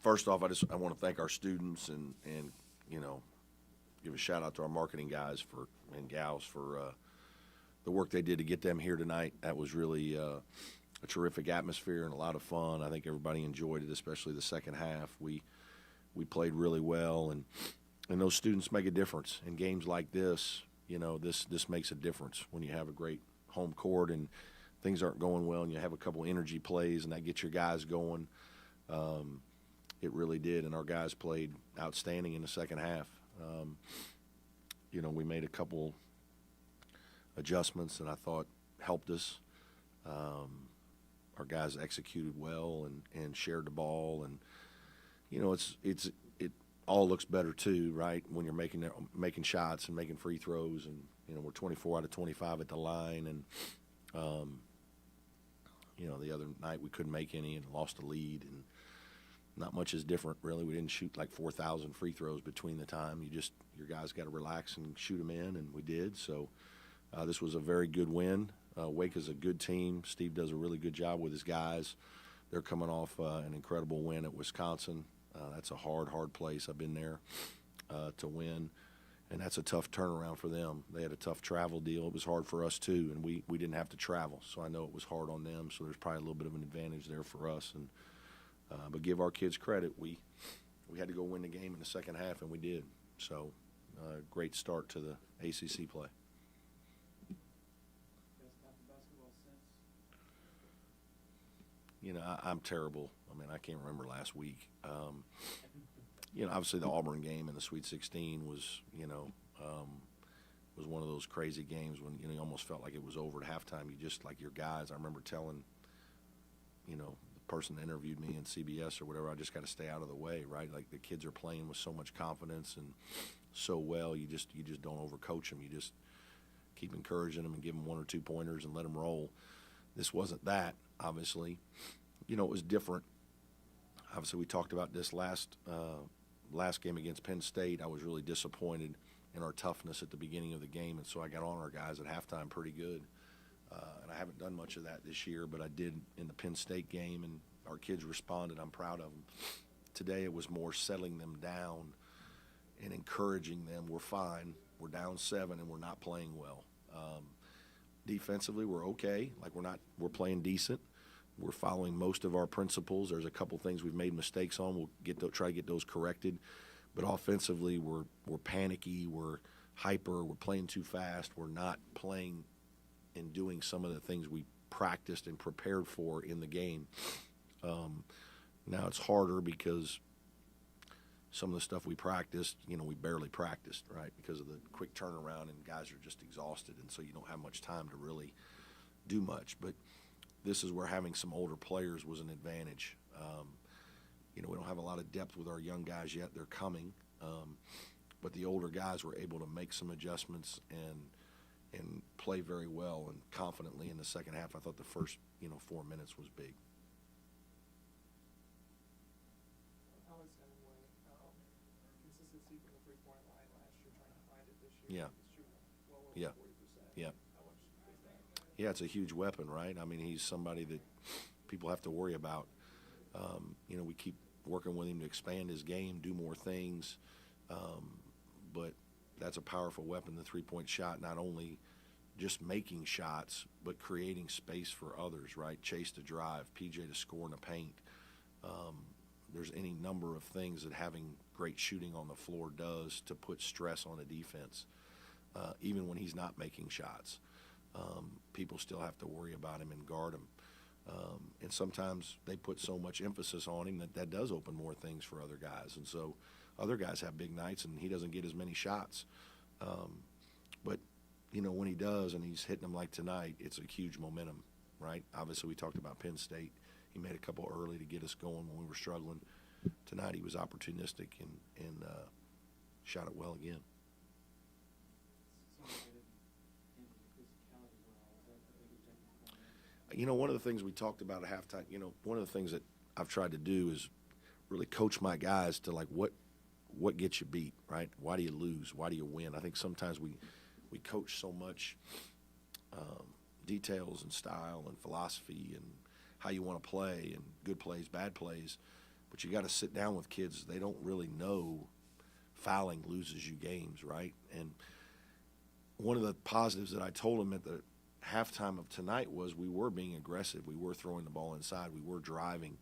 First off, I want to thank our students and give a shout out to our marketing guys and gals for the work they did to get them here tonight. That was really a terrific atmosphere and a lot of fun. I think everybody enjoyed it, especially the second half. We played really well, and those students make a difference in games like this. This makes a difference when you have a great home court and things aren't going well, and you have a couple energy plays, and that gets your guys going. It really did, and our guys played outstanding in the second half. We made a couple adjustments that I thought helped us. Our guys executed well and shared the ball, and it all looks better too, right? When you're making shots and making free throws, and we're 24 out of 25 at the line, and the other night we couldn't make any and lost the lead, and not much is different really. We didn't shoot like 4,000 free throws between the time. Your guys got to relax and shoot them in, and we did. So this was a very good win. Wake is a good team. Steve does a really good job with his guys. They're coming off an incredible win at Wisconsin. That's a hard place. I've been there to win, and that's a tough turnaround for them. They had a tough travel deal. It was hard for us too, and we didn't have to travel, so I know it was hard on them. So there's probably a little bit of an advantage there for us. And but give our kids credit. We had to go win the game in the second half, and we did. So great start to the ACC play. I'm terrible. I mean, I can't remember last week. Obviously the Auburn game in the Sweet 16 was one of those crazy games when you almost felt like it was over at halftime. You just, like your guys, I remember telling the person that interviewed me in CBS or whatever, I just got to stay out of the way, right? Like the kids are playing with so much confidence and so well, you just don't overcoach them. You just keep encouraging them and give them 1 or 2 pointers and let them roll. This wasn't that, obviously. It was different. Obviously, we talked about this last game against Penn State. I was really disappointed in our toughness at the beginning of the game, and so I got on our guys at halftime pretty good. And I haven't done much of that this year, but I did in the Penn State game, and our kids responded. I'm proud of them. Today it was more settling them down and encouraging them. We're fine. We're down 7, and we're not playing well. Defensively, we're okay. Like we're playing decent. We're following most of our principles. There's a couple things we've made mistakes on. We'll try to get those corrected. But offensively, we're panicky. We're hyper. We're playing too fast. We're not playing and doing some of the things we practiced and prepared for in the game. Now it's harder because some of the stuff we practiced, we barely practiced, right, because of the quick turnaround, and guys are just exhausted, and so you don't have much time to really do much. But this is where having some older players was an advantage. We don't have a lot of depth with our young guys yet. They're coming. But the older guys were able to make some adjustments and play very well and confidently in the second half. I thought the first 4 minutes was big. Consistency from the three-point line last year, trying to find it this year. Yeah. Yeah. Yeah, it's a huge weapon, right? I mean, he's somebody that people have to worry about. We keep working with him to expand his game, do more things. But that's a powerful weapon, the three-point shot, not only just making shots, but creating space for others, right? Chase to drive, PJ to score in the paint. There's any number of things that having great shooting on the floor does to put stress on a defense, even when he's not making shots. People still have to worry about him and guard him. And sometimes they put so much emphasis on him that does open more things for other guys. And so other guys have big nights, and he doesn't get as many shots. But, when he does and he's hitting them like tonight, it's a huge momentum, right? Obviously, we talked about Penn State. He made a couple early to get us going when we were struggling. Tonight he was opportunistic and shot it well again. One of the things we talked about at halftime, one of the things that I've tried to do is really coach my guys to, like, what gets you beat, right? Why do you lose? Why do you win? I think sometimes we coach so much details and style and philosophy and how you want to play and good plays, bad plays. But you got to sit down with kids. They don't really know fouling loses you games, right? And one of the positives that I told them at the halftime of tonight was we were being aggressive. We were throwing the ball inside. We were driving.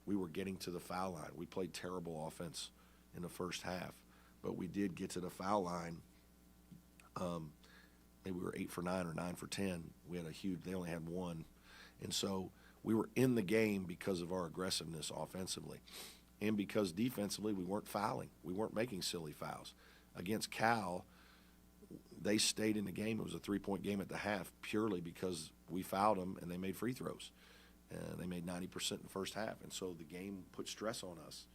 We were getting to the foul line. We played terrible offense in the first half, but we did get to the foul line. Maybe we were 8 for 9 or 9 for 10. We had a huge, they only had one. And so we were in the game because of our aggressiveness offensively. And because defensively we weren't fouling. We weren't making silly fouls. Against Cal, they stayed in the game. It was a 3-point game at the half purely because we fouled them and they made free throws. And they made 90% in the first half. And so the game put stress on us.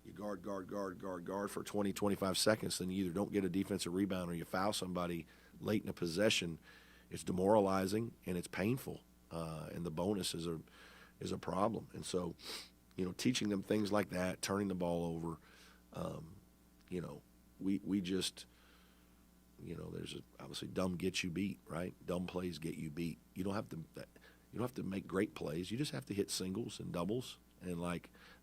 You guard for 20, 25 seconds, then you either don't get a defensive rebound or you foul somebody late in a possession. It's demoralizing and it's painful, and the bonus is a problem. And so, teaching them things like that, turning the ball over, we just, there's obviously dumb gets you beat, right? Dumb plays get you beat. You don't have to make great plays. You just have to hit singles and doubles, and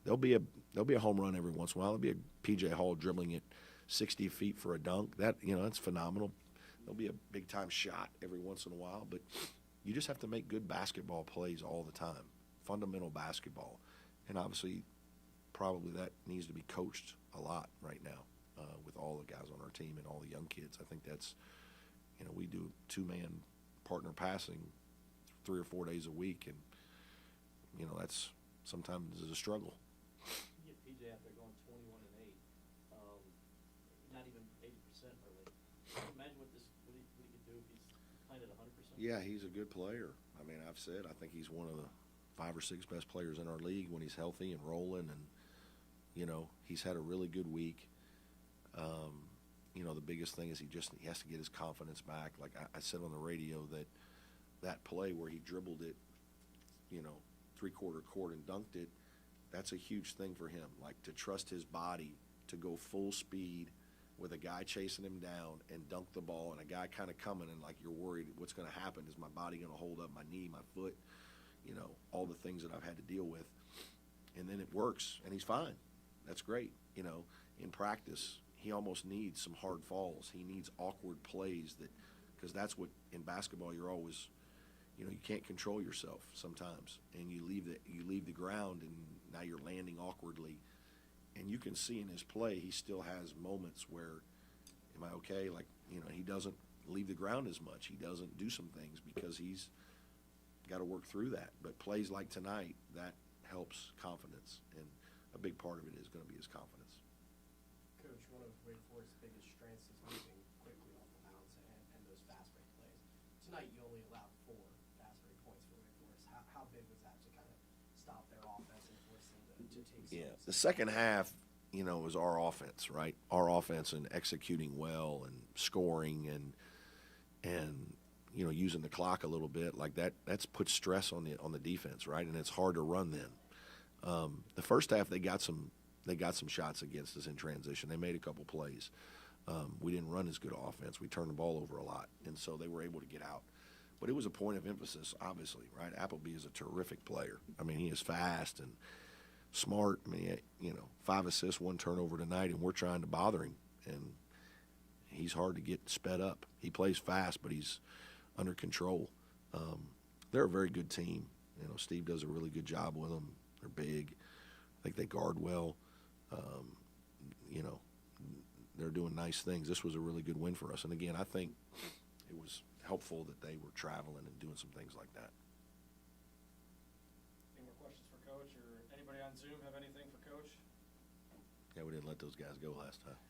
there'll be a home run every once in a while. There'll be a P.J. Hall dribbling it 60 feet for a dunk. That's phenomenal. There'll be a big-time shot every once in a while, but you just have to make good basketball plays all the time, fundamental basketball. And obviously, probably that needs to be coached a lot right now with all the guys on our team and all the young kids. I think that's, we do two-man partner passing 3 or 4 days a week, and, that's sometimes is a struggle. You get PJ out there going 21 and 8, not even 80% really. Can you imagine what he could do if he's playing at 100%? Yeah, he's a good player. I mean, I think he's one of the 5 or 6 best players in our league when he's healthy and rolling, and he's had a really good week. The biggest thing is he has to get his confidence back. Like I said on the radio, that play where he dribbled it, 3/4 court and dunked it, that's a huge thing for him. Like, to trust his body to go full speed with a guy chasing him down and dunk the ball, and a guy kind of coming, and you're worried what's going to happen. Is my body going to hold up, my knee, my foot, all the things that I've had to deal with. And then it works, and he's fine. That's great. In practice, he almost needs some hard falls. He needs awkward plays because that's what, in basketball, you're always, you can't control yourself sometimes, and you leave the ground, and now you're landing awkwardly. And you can see in his play, he still has moments where, am I okay? He doesn't leave the ground as much. He doesn't do some things because he's got to work through that. But plays like tonight, that helps confidence, and a big part of it is going to be his confidence. Coach, one of Wake Forest's biggest strengths is moving quickly off the bounce and those fast break plays. Tonight, you only allowed 4 fast break points for Wake Forest. How big was that to kind of stop their offense and force them to take some? Yeah, the second half, is our offense, right? Our offense and executing well and scoring and using the clock a little bit like that. That's put stress on the defense, right? And it's hard to run then. The first half they got some shots against us in transition. They made a couple plays. We didn't run as good offense. We turned the ball over a lot, and so they were able to get out. But it was a point of emphasis, obviously, right? Appleby is a terrific player. I mean, he is fast and smart. I mean, 5 assists, 1 turnover tonight, and we're trying to bother him. And he's hard to get sped up. He plays fast, but he's under control. They're a very good team. Steve does a really good job with them. They're big. I think they guard well. They're doing nice things. This was a really good win for us. And, again, I think it was helpful that they were traveling and doing some things like that. Any more questions for Coach, or anybody on Zoom have anything for Coach? Yeah, we didn't let those guys go last time.